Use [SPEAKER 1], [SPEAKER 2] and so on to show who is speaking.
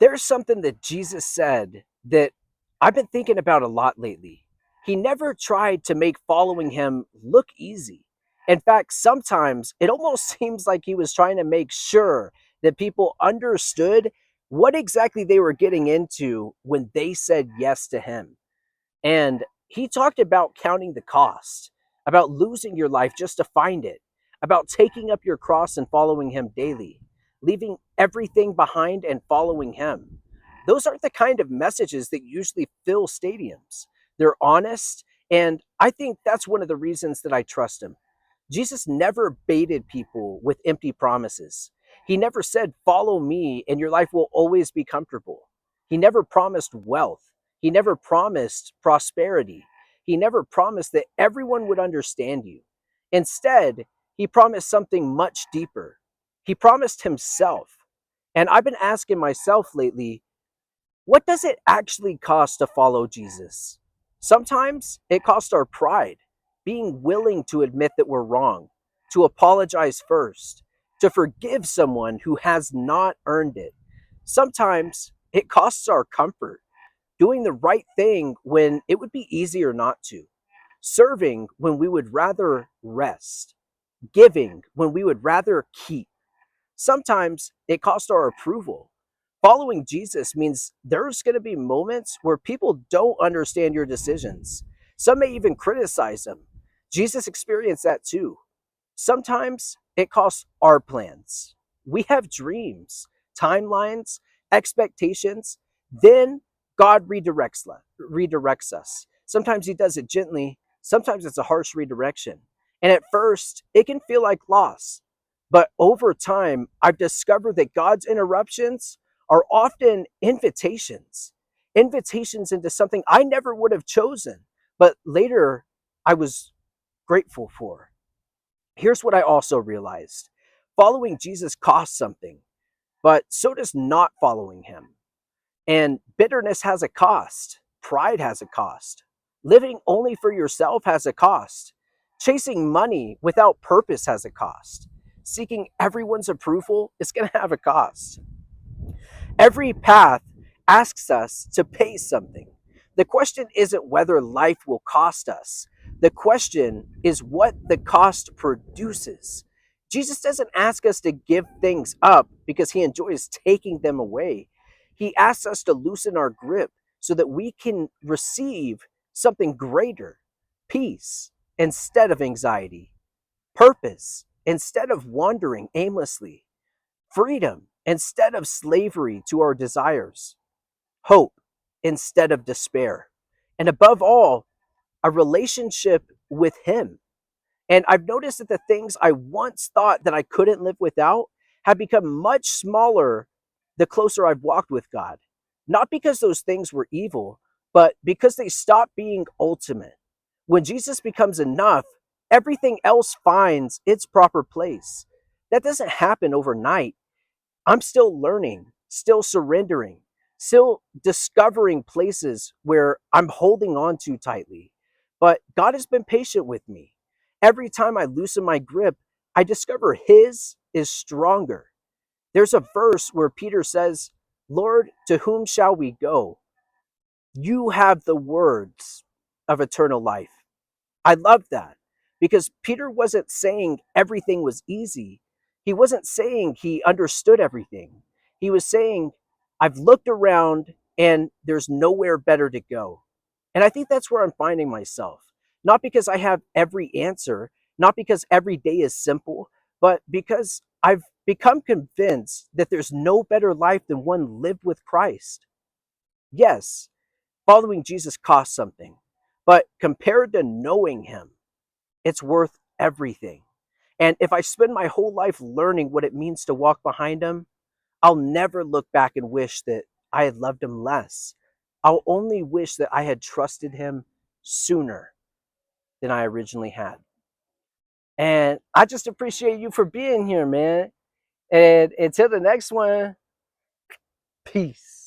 [SPEAKER 1] There's something that Jesus said that I've been thinking about a lot lately. He never tried to make following him look easy. In fact, sometimes it almost seems like he was trying to make sure that people understood what exactly they were getting into when they said yes to him. And he talked about counting the cost, about losing your life just to find it, about taking up your cross and following him daily, leaving everything behind and following him. Those aren't the kind of messages that usually fill stadiums. They're honest, and I think that's one of the reasons that I trust him. Jesus never baited people with empty promises. He never said, "Follow me, and your life will always be comfortable." He never promised wealth. He never promised prosperity. He never promised that everyone would understand you. Instead, he promised something much deeper. He promised himself. And I've been asking myself lately, what does it actually cost to follow Jesus? Sometimes it costs our pride, being willing to admit that we're wrong, to apologize first, to forgive someone who has not earned it. Sometimes it costs our comfort, doing the right thing when it would be easier not to, serving when we would rather rest, giving when we would rather keep. Sometimes it costs our approval. Following Jesus means there's going to be moments where people don't understand your decisions. Some may even criticize them. Jesus experienced that too. Sometimes it costs our plans. We have dreams, timelines, expectations. Then God redirects us. Sometimes he does it gently, sometimes it's a harsh redirection. And at first, it can feel like loss. But over time, I've discovered that God's interruptions are often invitations into something I never would have chosen, but later I was grateful for. Here's what I also realized: following Jesus costs something, but so does not following him. And bitterness has a cost, pride has a cost, living only for yourself has a cost, chasing money without purpose has a cost, seeking everyone's approval is going to have a cost. Every path asks us to pay something. The question isn't whether life will cost us. The question is what the cost produces. Jesus doesn't ask us to give things up because he enjoys taking them away. He asks us to loosen our grip so that we can receive something greater: peace instead of anxiety, purpose instead of wandering aimlessly, freedom instead of slavery to our desires, hope instead of despair, and above all, a relationship with him. And I've noticed that the things I once thought that I couldn't live without have become much smaller the closer I've walked with God. Not because those things were evil, but because they stop being ultimate. When Jesus becomes enough, everything else finds its proper place. That doesn't happen overnight. I'm still learning, still surrendering, still discovering places where I'm holding on too tightly. But God has been patient with me. Every time I loosen my grip, I discover his is stronger. There's a verse where Peter says, "Lord, to whom shall we go? You have the words of eternal life." I love that because Peter wasn't saying everything was easy. He wasn't saying he understood everything. He was saying, I've looked around and there's nowhere better to go. And I think that's where I'm finding myself. Not because I have every answer, not because every day is simple, but because I've become convinced that there's no better life than one lived with Christ. Yes, following Jesus costs something, but compared to knowing him, it's worth everything. And if I spend my whole life learning what it means to walk behind him, I'll never look back and wish that I had loved him less. I'll only wish that I had trusted him sooner than I originally had. And I just appreciate you for being here, man. And until the next one, peace.